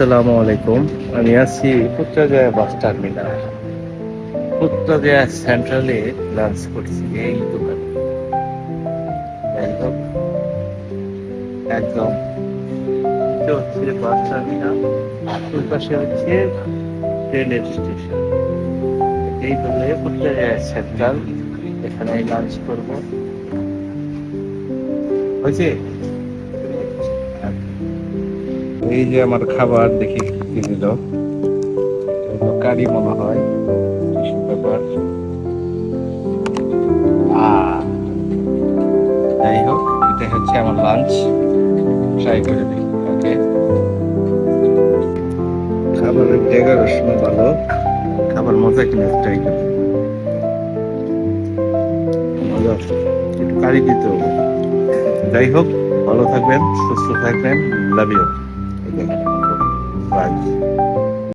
আসসালামু আলাইকুম। আমি আছি পুত্রজয়া বাস টার্মিনাল। পুত্রজয়া সেন্ট্রালে লাঞ্চ করছি এই দোকানে। যাই হোক, একদম এটা হচ্ছে বাস টার্মিনাল, ওই পাশে হচ্ছে ট্রেনের স্টেশন। এই বলে পুত্রজয়া সেন্ট্রাল, এখানে লাঞ্চ করব। হয়েছে, এই যে আমার খাবার দেখি কি দিল, কারি মনে হয়, টিস্যু পেপার। যাই হোক, এটা হচ্ছে আমার লাঞ্চ, ট্রাই করে দেখি। ওকে, খাবারের ডেকোরেশন ভালো, খাবার মজা কিনে ট্রাই করি। মজা, একটু কারি দিতে হবে। যাই হোক, ভালো থাকবেন, সুস্থ থাকবেন, লাভ ইউ। বাই।